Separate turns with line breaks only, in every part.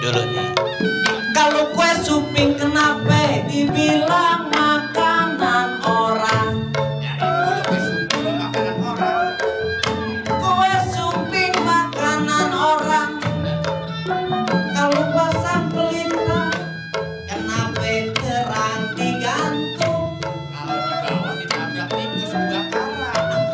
dulu nih. Kalau kue suping kenapa dibilang makanan orang?
Ya itu kue suping makanan orang.
Kue suping makanan orang. Kalau pasang pelita kenapa terang digantung?
Kalau di bawah ditabrak tikus buah karang.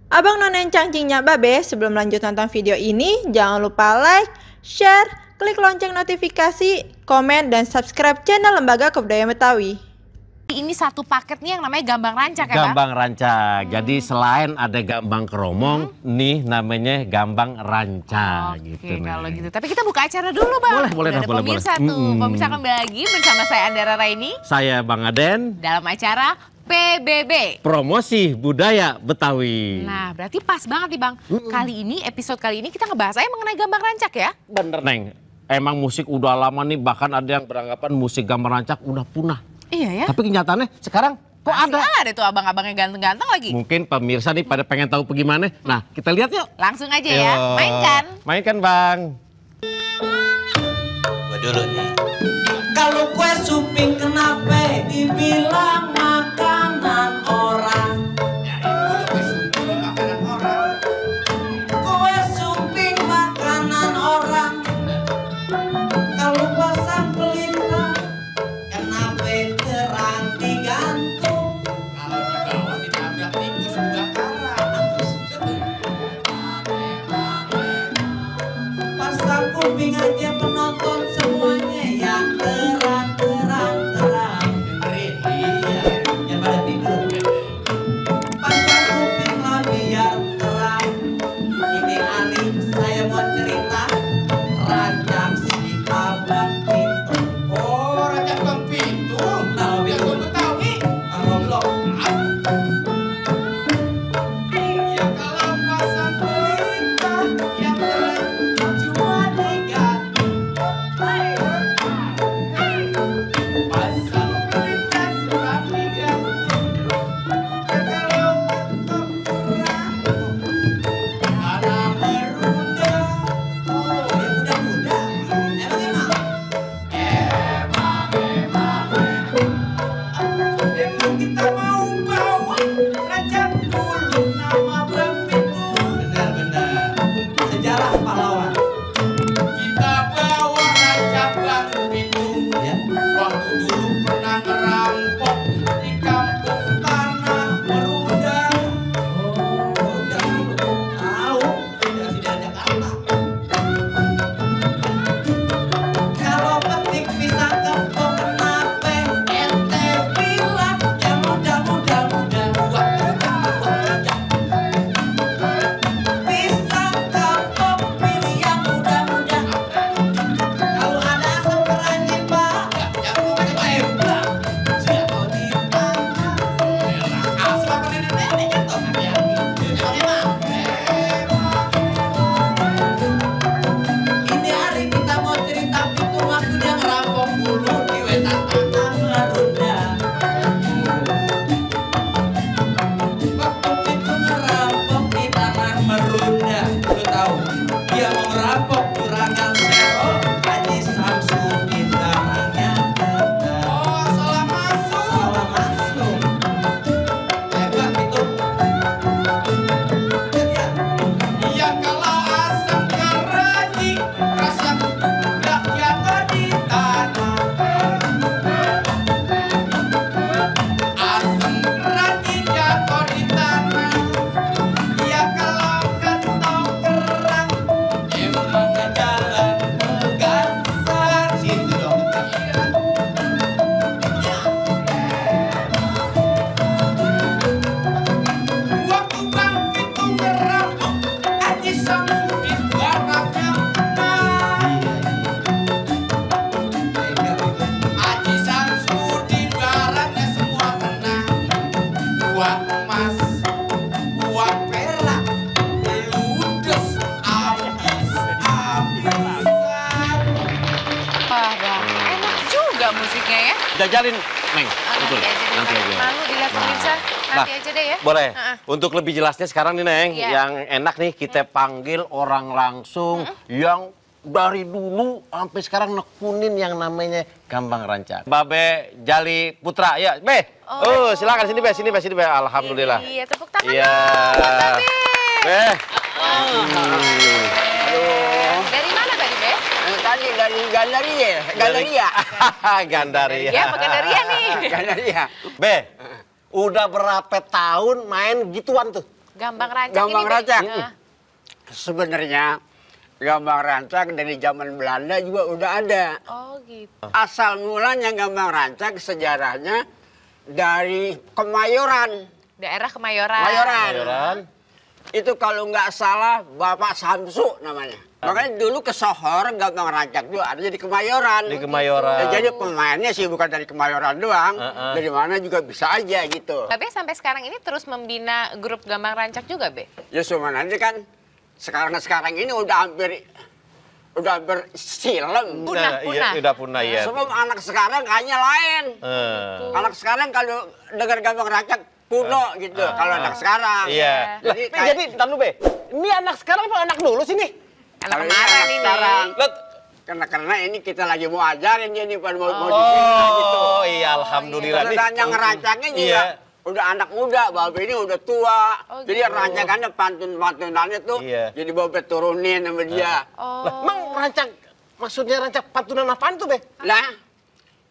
Abang None Cangcingnya Babe, sebelum lanjut nonton video ini, jangan lupa like, share, klik lonceng notifikasi, komen, dan subscribe channel Lembaga Kebudayaan Betawi.
Ini satu paket nih yang namanya gambang rancak ya, Bang?
Gambang rancak. Jadi selain ada gambang keromong, nih namanya gambang rancak gitu.
Oke, kalau gitu. Tapi kita buka acara dulu, Bang.
Boleh,
Udah
dah,
ada
boleh,
pemirsa
boleh.
tuh. Pemirsa kembali lagi bersama saya Andara Raini
Saya Bang Aden,
dalam acara PBB.
promosi budaya Betawi.
Nah, berarti pas banget nih, Bang. Episode kali ini kita ngebahas aja mengenai gambang rancak ya.
Bener, Neng. Emang musik udah lama nih, bahkan ada yang beranggapan musik gambang rancak udah punah.
Iya ya.
Tapi kenyataannya sekarang kok
Masih
ada.
ada tuh abang-abangnya ganteng-ganteng lagi.
Mungkin pemirsa nih pada pengen tahu bagaimana. Nah, kita lihat yuk.
Langsung aja ya,
Yuk.
mainkan.
Mainkan, Bang.
Gua dulu nih. Kalau kue suping kenapa dibilang makanan orang?
Ya itu kue suping makanan orang.
Kue suping makanan orang. Kalau pasang pelita kenapa terang digantung?
Kalau di bawah ditabrak tikus buah karang.
Pasang kuping aja penonton semuanya yang terang.
Dengerin.
Iya, yang pada tidur. Pasang kuping lah biar terang. Ini hari saya mau cerita rancak si abang pintu.
Oh, rancak bang pintu.
Tahu
Biar gue Betawi.
Goblok.
Ya kalau pasang pelita yang terang cuma digantung. Pasang pelita sudah digantung. Ya kalau bentuk terang ada merunda.
Oh, ya muda-muda.
Emang kita mau bawa rancak dulu nama bang pintu.
Benar-benar. Sejarah pahlawan.
Kita bawa rancak bang pintu.
Ya.
Waktu dulu pernah ngerampok di kampung tanah Merunda.
Oh, udah tahu. Tidak dari Jakarta. Kalau petik pisang kepok kenapa ente bilang yang muda-muda buat pisang kepok pilih yang muda-muda. Kalau ada asam keranjang pak,
Yang mau pakai air udah.
jatuh di tanah.
Asal apa nenek-nenek jatuh.
Ini hari kita mau cerita pintu waktu dia ngerampok dulu di wetan tanah Marunda. Waktu itu ngerampok di tanah Marunda, lu tahu? Dia mau ngerampok Juragan Sero, Haji Samsudin barangnya kena.
Oh, salah masuk.
Salah masuk. Hebat itu. Ya,
Iya kalau asam karaji rasa gak jatuh di tanah. Asam karaji jatuh di tanah. Iya kalau kentong kerang emang
jalan
gansar.
situ dong.
Waktu bang itu ngerampok Haji Samsudin barangnya Haji Samsudin barangnya semua kena. Uang emas, uang perak, ludes habis-habisan.
Wah, Bang. Enak juga musiknya ya.
Jajalin Neng. Betul.
Nanti aja.
Nanti aja.
Malu dilihat pemirsa. Nanti aja deh ya.
Boleh.
Heeh.
Untuk lebih jelasnya sekarang nih Neng,
Iya.
yang enak nih kita panggil orang langsung yang dari dulu sampai sekarang nekunin yang namanya Gambang Rancak. Babe Jali Putra, ya Be.
Oh.
Silakan sini Be, sini Be. Alhamdulillah.
Iya, tepuk tangan
Iya.
dong. Babe.
Be.
Dari mana tadi, Be?
Tadi dari Gandaria.
Gandaria.
Ya, apa Gandaria nih?
Gandaria.
Be, udah berapa tahun main gituan tuh?
Gambang Rancak
Gambang
ini, Be.
Rancak.
Ya.
Sebenarnya Gambang Rancak dari zaman Belanda juga udah ada.
Oh, gitu.
Asal mulanya Gambang Rancak sejarahnya dari Kemayoran.
Daerah Kemayoran.
Mayoran.
Itu kalau nggak salah Bapak Samsu namanya. Makanya dulu ke Sohor Gambang Rancak juga ada di Kemayoran.
Di Kemayoran.
Ya, jadi pemainnya sih bukan dari Kemayoran doang. Dari mana juga bisa aja gitu.
Babe sampai sekarang ini terus membina grup Gambang Rancak juga, Be?
Ya cuma nanti kan sekarang ini udah hampir silem.
Punah.
Iya, udah punah ya.
Sebab anak sekarang kayaknya lain. Anak sekarang kalau dengar Gambang Rancak kuno gitu. Kalau anak sekarang.
Iya.
Jadi
Ntar lu Be, ini anak sekarang apa anak dulu sini?
Anak
kalau
kemarin
anak
ini.
sekarang. Karena ini kita lagi mau ajarin dia nih mau dibina gitu.
Oh iya, alhamdulillah.
Dan yang ngerancangnya juga udah anak muda, Babe ini udah tua.
Oh,
jadi
gitu.
rancangannya pantun-pantunannya tuh jadi Babe turunin sama dia.
Oh.
Emang maksudnya rancak pantunan apaan tuh Be?
Lah,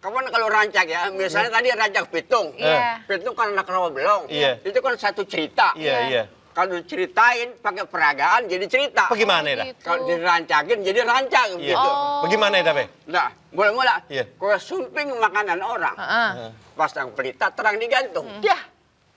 kapan kalau rancak ya, misalnya tadi rancak pitung.
Iya.
Pitung kan anak rawa belong.
Iya.
Itu kan satu cerita.
Iya.
Kalau ceritain pakai peragaan jadi cerita.
Bagaimana dah?
gitu.
Kalau dirancakin jadi rancang gitu.
Oh.
Bagaimana dah Be?
Nah, mula-mula
Iya.
kue sumping makanan orang.
Heeh.
Pasang pelita terang digantung. Dah,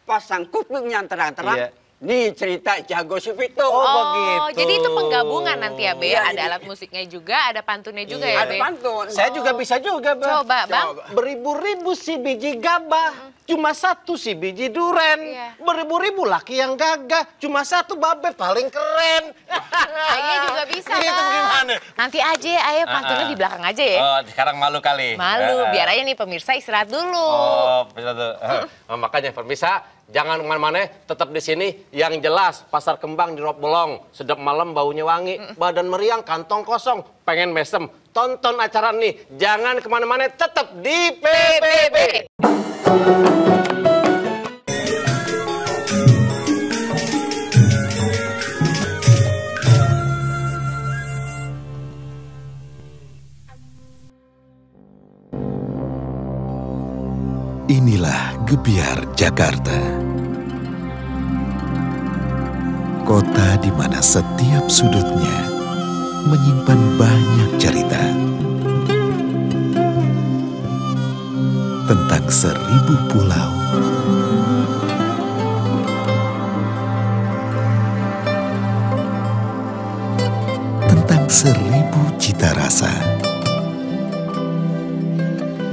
pasang kupingnya terang-terang.
Iya.
Nih cerita Jago si Pitung.
Oh,
Oh,
begitu.
jadi itu penggabungan nanti ya, Be.
Iya,
Ada
ini.
alat musiknya juga, ada pantunnya juga ya,
Ada
Be.
pantun.
Saya juga bisa juga, Bang.
Coba, Bang.
Beribu-ribu si biji gabah, cuma satu si biji duren.
Iya.
Beribu-ribu laki yang gagah, cuma satu Babe paling keren.
Ayah juga bisa,
Itu
Bang.
gimana?
Nanti aja, ayah pantunnya di belakang aja ya.
Oh, sekarang malu kali.
Malu, biar aja nih pemirsa istirahat dulu.
Oh, bisa tuh. Makanya pemirsa, jangan kemana-mana, tetap di sini. Yang jelas, Pasar Kembang di Rob Bolong. Sedap malam, baunya wangi. Badan meriang, kantong kosong. Pengen mesem. Tonton acara nih. Jangan kemana-mana, tetap di PBB.
Inilah Gebiar Jakarta. Kota di mana setiap sudutnya menyimpan banyak cerita tentang 1000 pulau, tentang 1000 cita rasa,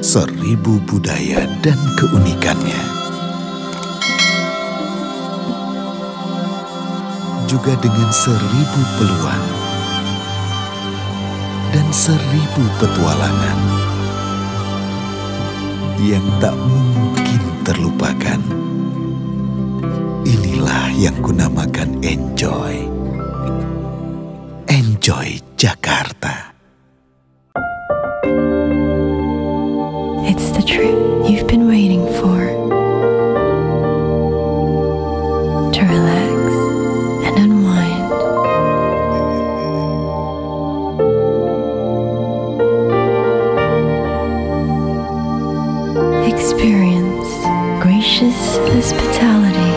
1000 budaya dan keunikannya. Juga dengan 1000 peluang dan 1000 petualangan yang tak mungkin terlupakan. Inilah yang kunamakan Enjoy. Enjoy Jakarta.
It's the trip you've been waiting for. To relax and unwind. Experience gracious hospitality,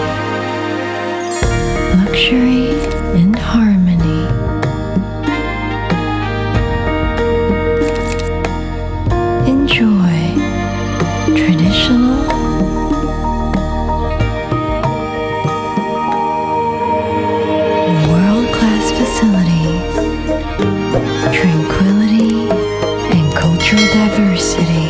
luxury and harmony. Enjoy traditional world-class facilities, tranquility and cultural diversity.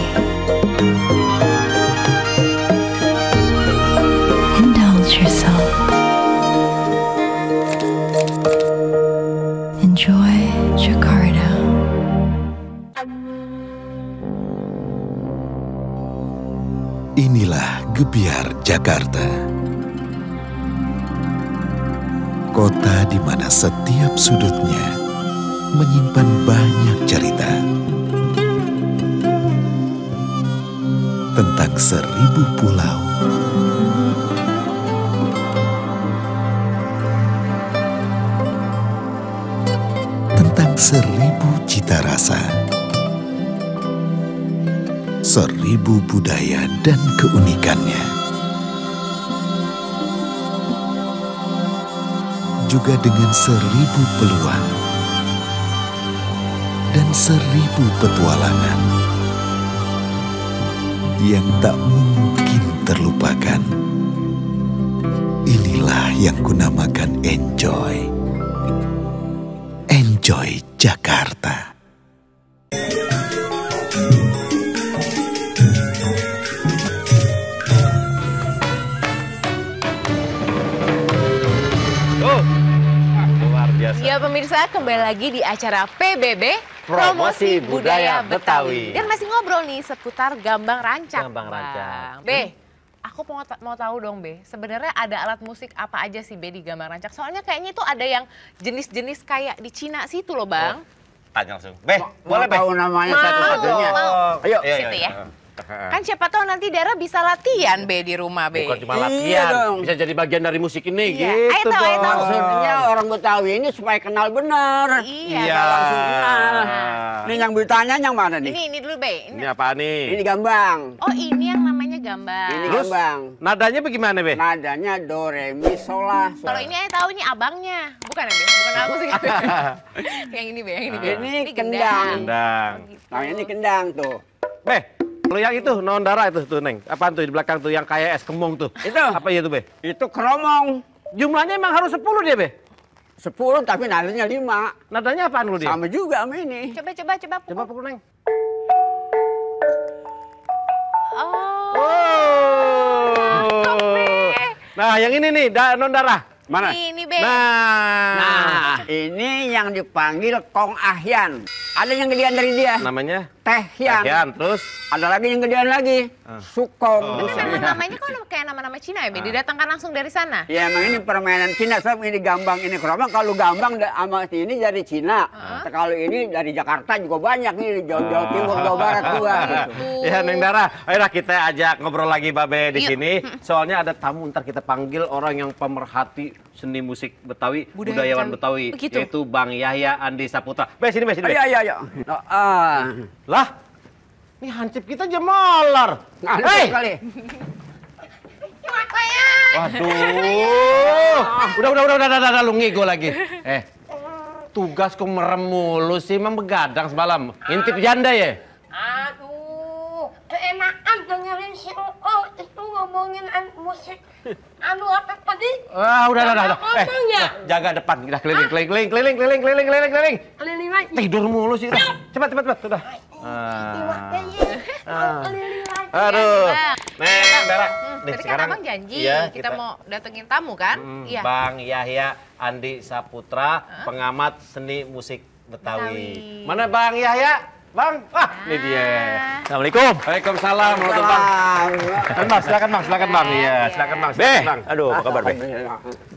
Indulge yourself. Enjoy Jakarta.
Inilah Gebiar Jakarta. Kota di mana setiap sudutnya menyimpan banyak cerita tentang 1000 pulau, tentang 1000 cita rasa, 1000 budaya dan keunikannya, juga dengan 1000 peluang dan 1000 petualangan yang tak mungkin terlupakan. Inilah yang kunamakan Enjoy. Enjoy Jakarta.
Luar biasa.
Ya pemirsa, kembali lagi di acara PBB Promosi Budaya Betawi. Dan masih ngobrol nih seputar Gambang Rancak.
Gambang Rancak.
Bang. B, aku mau tahu dong B, sebenarnya ada alat musik apa aja sih B di Gambang Rancak? Soalnya kayaknya itu ada yang jenis-jenis kayak di Cina situ loh Bang.
Tanya langsung. Be, boleh Be?
Tahu namanya
Mau.
satu-satunya.
Mau.
Ayo.
Situ ya. Kan siapa tahu nanti Dara bisa latihan B di rumah B.
Bukan cuma
Iya
latihan,
dong.
bisa jadi bagian dari musik ini
Iya.
gitu
Ayo tahu,
dong.
ayo tahu.
Maksudnya orang Betawi ini supaya kenal benar.
Iya.
Nggak langsung kenal.
Nah.
Ini yang bertanya yang mana nih?
Ini dulu B.
Ini apa nih?
Ini Gambang.
Oh ini yang namanya Gambang.
Ini
Terus?
Gambang.
Nadanya bagaimana Be?
Nadanya do, re, mi, sol, la.
Kalau ini saya tahu ini abangnya, bukan ya, Be? Bukan aku sih. Yang ini, Be, yang ini, Be.
Ini kendang.
Kendang.
Nah ini kendang tuh.
Be, kalau yang itu nondara itu tuh Neng. Apaan tuh di belakang tuh yang kayak es kembung tuh?
Itu.
Apa itu Be?
Itu keromong.
Jumlahnya emang harus 10 dia Be?
10 tapi nadanya 5.
Nadanya apaan lu dia?
Sama juga sama ini.
Coba
Coba
pukul.
pukul Neng.
Oh.
Oh. Nah yang ini nih, nondara. Mana?
Ini Be.
Nah, ini yang dipanggil Kong Ahyan. Ada yang gedean dari dia.
Namanya?
Teh Hyang.
Tehian, terus?
Ada lagi yang gedean lagi. Sukong.
Tapi memang namanya kok kayak nama-nama Cina ya, Be? Didatangkan langsung dari sana?
Ya emang ini permainan Cina, sebab ini Gambang, ini keromong. Kalau Gambang sama ini dari Cina. Kalau ini dari Jakarta juga banyak nih, Jawa Timur, Jawa Barat juga. Gitu.
Ya Neng Dara, ayolah kita ajak ngobrol lagi Babe di
Yuk.
sini. Soalnya ada tamu, ntar kita panggil orang yang pemerhati seni musik Betawi, budayawan Betawi,
Begitu.
yaitu Bang Yahya Andi Saputra. Be, sini Be, sini Be.
Ayo.
Lah, ini hansip kita aja molor.
Hei! Kali.
Waduh. Udah, lu ngigo lagi. Tugas kok merem mulu sih, emang begadang semalam. Ngintip janda ya?
Aduh, keenakan dengerin si Oh itu ngomongin musik. Anu apa tadi?
Udah.
Ngomong ya?
Jaga depan, kita keliling.
Keliling lagi.
Tidur mulu sih, udah. Cepat, udah.
Keliling lagi.
Aduh,
Bang.
Neng Dara. Nih,
Tadi kan abang janji kita mau datengin tamu kan? Iya.
Bang Yahya Andi Saputra, pengamat seni musik Betawi. Mana Bang Yahya? Bang, ini dia.
Assalamualaikum.
Waalaikumsalam, Bang. Silakan Bang. Iya, silakan Bang. Bang.
Aduh, apa kabar, Be?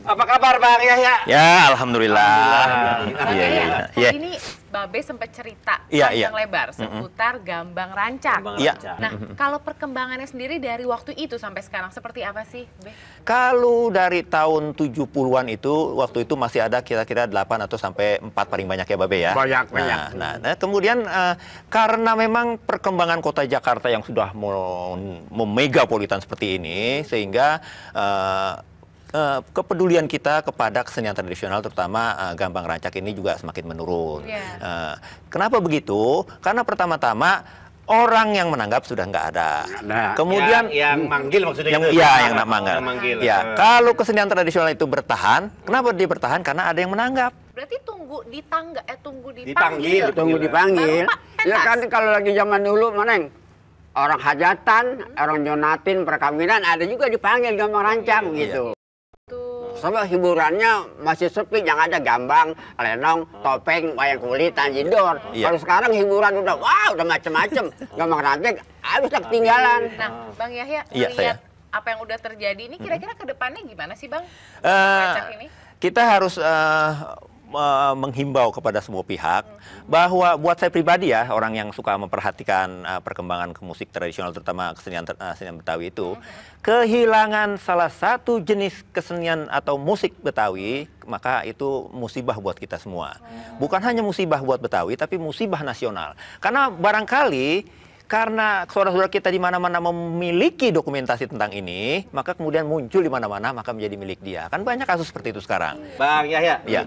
Apa kabar Bang Yahya?
Ya, alhamdulillah.
Bang
Iya.
Yahya, ini Babe sempat cerita
Iya,
panjang
iya.
lebar seputar Gambang Rancak.
Iya.
Nah, kalau perkembangannya sendiri dari waktu itu sampai sekarang seperti apa sih, Be?
Kalau dari tahun 70-an itu, waktu itu masih ada kira-kira 8 atau sampai 4 paling banyak ya, Babe ya.
Banyak.
Nah, kemudian karena memang perkembangan kota Jakarta yang sudah megapolitan seperti ini, sehingga kepedulian kita kepada kesenian tradisional terutama Gambang Rancak ini juga semakin menurun.
Yeah.
Kenapa begitu? Karena pertama-tama orang yang menanggap sudah nggak ada.
Nah,
Kemudian
yang manggil maksudnya itu.
yang manggil.
Yang manggil.
Ya, kalau kesenian tradisional itu bertahan, kenapa dia bertahan? Karena ada yang menanggap.
Berarti tunggu di tangga, tunggu
Dipanggil.
Tunggu dipanggil.
Baru, Pak,
Ya
pentas.
kan kalau lagi zaman dulu, Maneng. Orang hajatan, orang jonatin, perkawinan, ada juga dipanggil Gambang Rancak gitu. Sebab hiburannya masih sepi, yang ada gambang, lenong, topeng, wayang kulit, tanjidor.
Iya.
Kalau sekarang hiburan udah macem-macem. Gambang ranting habis ketinggalan.
Nah, Bang Yahya,
Iya,
melihat apa yang udah terjadi ini, kira-kira ke depannya gimana sih, Bang? Rancak ini?
Kita harus menghimbau kepada semua pihak bahwa buat saya pribadi ya, orang yang suka memperhatikan perkembangan ke musik tradisional, terutama kesenian Betawi itu, kehilangan salah satu jenis kesenian atau musik Betawi, maka itu musibah buat kita semua. Bukan hanya musibah buat Betawi, tapi musibah nasional. Karena barangkali karena saudara-saudara kita di mana-mana memiliki dokumentasi tentang ini, maka kemudian muncul di mana-mana, maka menjadi milik dia. Kan banyak kasus seperti itu sekarang.
Bang Yahya,
Iya.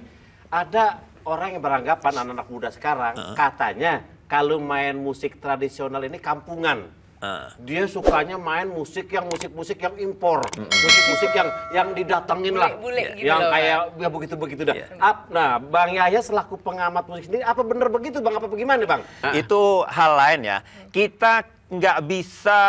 ada orang yang beranggapan anak-anak muda sekarang katanya kalau main musik tradisional ini kampungan. Dia sukanya main musik yang impor, musik-musik yang didatengin lah,
Bule-bule gitu
yang
loh,
kayak ya begitu dah. Nah, Bang Yahya selaku pengamat musik sendiri, apa benar begitu Bang? Apa bagaimana Bang?
Itu hal lain ya. Kita nggak bisa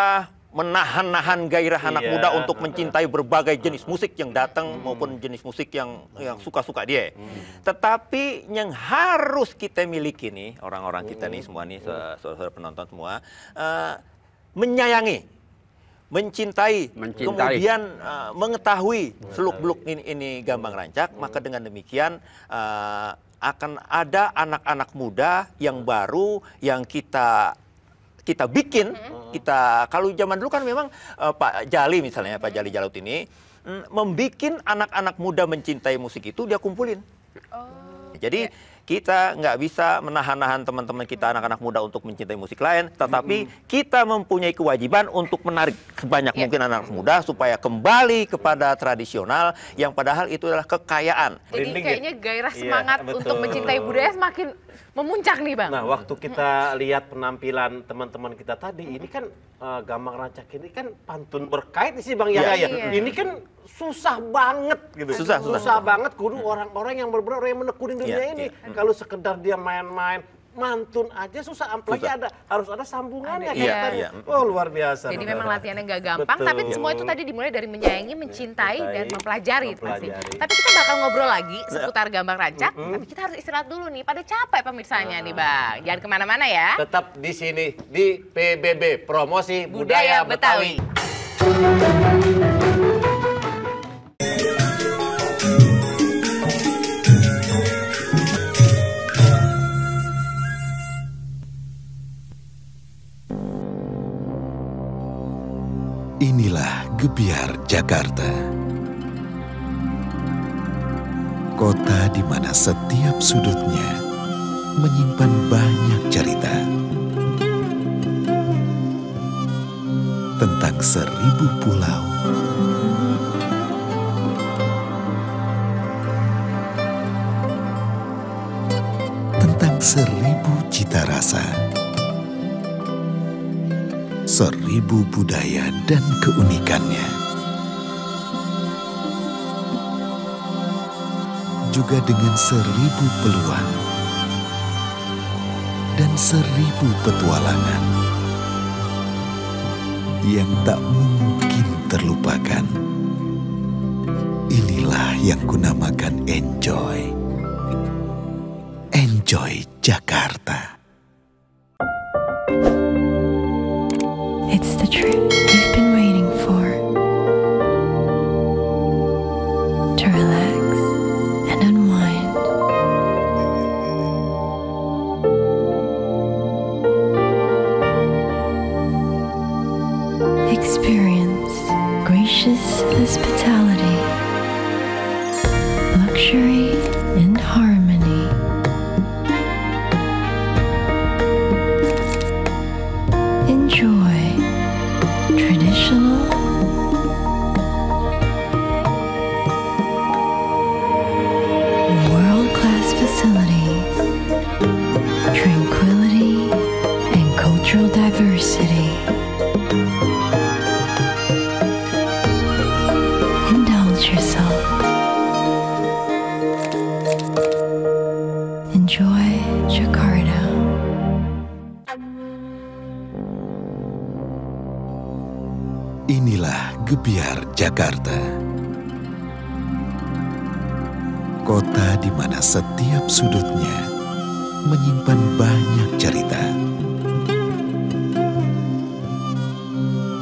menahan-nahan gairah anak muda untuk mencintai berbagai jenis musik yang datang maupun jenis musik yang suka-suka dia. Tetapi yang harus kita miliki nih, orang-orang kita nih semua nih, saudara penonton semua, menyayangi, mencintai, kemudian mengetahui seluk-beluk ini Gambang Rancak, maka dengan demikian akan ada anak-anak muda yang baru yang kita bikin. Kalau zaman dulu kan memang Pak Jali misalnya, Pak Jali Jalut ini membikin anak-anak muda mencintai musik itu, dia kumpulin. Jadi kita nggak bisa menahan-nahan teman-teman kita anak-anak muda untuk mencintai musik lain, tetapi kita mempunyai kewajiban untuk menarik sebanyak mungkin anak muda supaya kembali kepada tradisional yang padahal itu adalah kekayaan.
Jadi kayaknya gairah semangat untuk mencintai budaya semakin memuncak nih Bang.
Nah, waktu kita lihat penampilan teman-teman kita tadi, ini kan Gambang Rancak ini kan pantun berkait sih Bang Yahya. Ini kan susah banget gitu. Susah banget kudu orang-orang yang benar-benar yang menekuni dunia ini. Kalau sekedar dia main-main mantun aja susah, apalagi harus ada sambungannya kan. Oh, luar biasa.
Jadi memang latihannya nggak gampang, tapi semua itu tadi dimulai dari menyayangi, mencintai dan mempelajari pasti. Tapi kita bakal ngobrol lagi seputar Gambang Rancak, tapi kita harus istirahat dulu nih. Pada capek pemirsanya nih Bang. Jangan kemana-mana ya.
Tetap di sini di PBB, Promosi Budaya Betawi.
Inilah Gebiar Jakarta. Kota di mana setiap sudutnya menyimpan banyak cerita. Tentang 1000 pulau. Tentang 1000 cita rasa. 1000 budaya dan keunikannya. Juga dengan 1000 peluang dan 1000 petualangan yang tak mungkin terlupakan. Inilah yang kunamakan Enjoy. Enjoy Jakarta.
It's the trip you've been waiting for. To relax and unwind. Experience gracious hospitality, luxury and harmony. Enjoy traditional, world-class facilities, tranquility, and cultural diversity. Indulge yourself. Enjoy Jakarta.
Inilah Gebiar Jakarta. Kota di mana setiap sudutnya menyimpan banyak cerita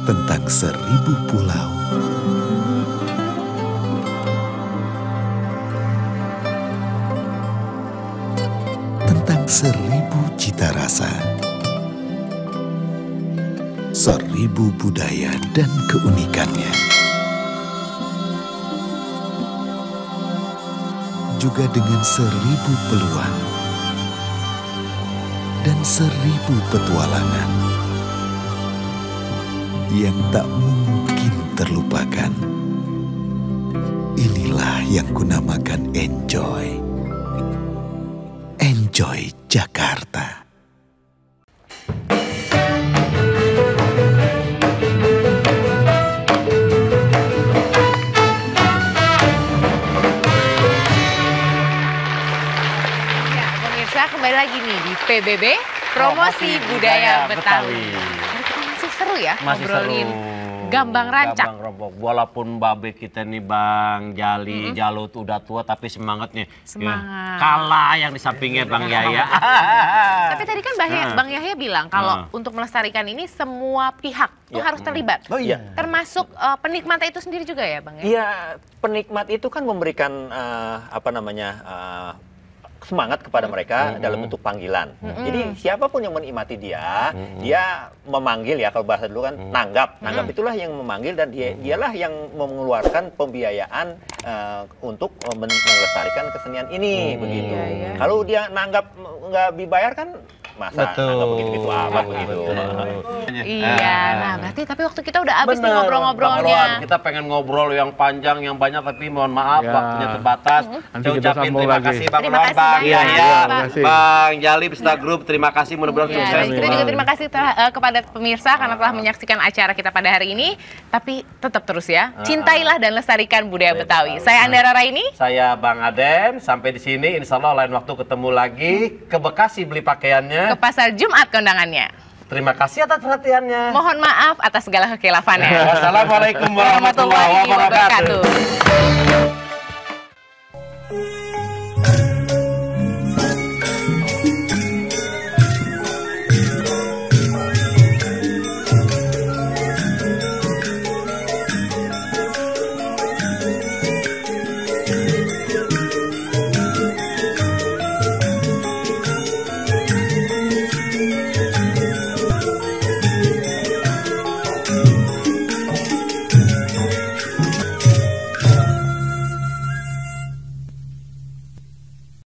tentang 1000 pulau, tentang 1000 cita rasa, 1000 budaya dan keunikannya. Juga dengan 1000 peluang dan 1000 petualangan yang tak mungkin terlupakan. Inilah yang kunamakan Enjoy. Enjoy Jakarta.
Kembali lagi nih di PBB Promosi Budaya Betawi. Kita masih seru ya ngobrolin Gambang Rancak.
Gambang Robok. Walaupun babe kita nih Bang Jali, Jalut udah tua tapi semangatnya.
Semangat.
Kalah yang di sampingnya Bang Yaya.
Tapi tadi kan Bang Yahya bilang kalau untuk melestarikan ini semua pihak tuh harus terlibat.
Oh iya.
Termasuk penikmat itu sendiri juga ya Bang?
Iya, penikmat itu kan memberikan semangat kepada mereka dalam bentuk panggilan. Jadi siapapun yang menikmati dia, dia memanggil ya, kalau bahasa dulu kan nanggap. Nanggap itulah yang memanggil dan dialah yang mengeluarkan pembiayaan untuk melestarikan kesenian ini begitu. Kalau dia nanggap nggak dibayar kan masa nanggap begitu-gitu amat begitu.
Iya, nah berarti tapi waktu kita udah habis nih ngobrol-ngobrolnya.
Kita pengen ngobrol yang panjang, yang banyak, tapi mohon maaf waktunya terbatas. Saya ucapin terima kasih Bang Ron, Bang Yaya, Bang Jali beserta grup. Terima kasih, mudah-mudahan sukses.
Kita juga terima kasih kepada pemirsa karena telah menyaksikan acara kita pada hari ini. Tapi tetap terus ya, cintailah dan lestarikan budaya Betawi. Saya Andara Raini.
Saya Bang Aden. Sampai di sini, insya Allah lain waktu ketemu lagi. Ke Bekasi beli pakaiannya.
Ke Pasar Jumat kondangannya.
Terima kasih atas perhatiannya.
Mohon maaf atas segala kekilafannya.
Wassalamualaikum warahmatullahi wabarakatuh.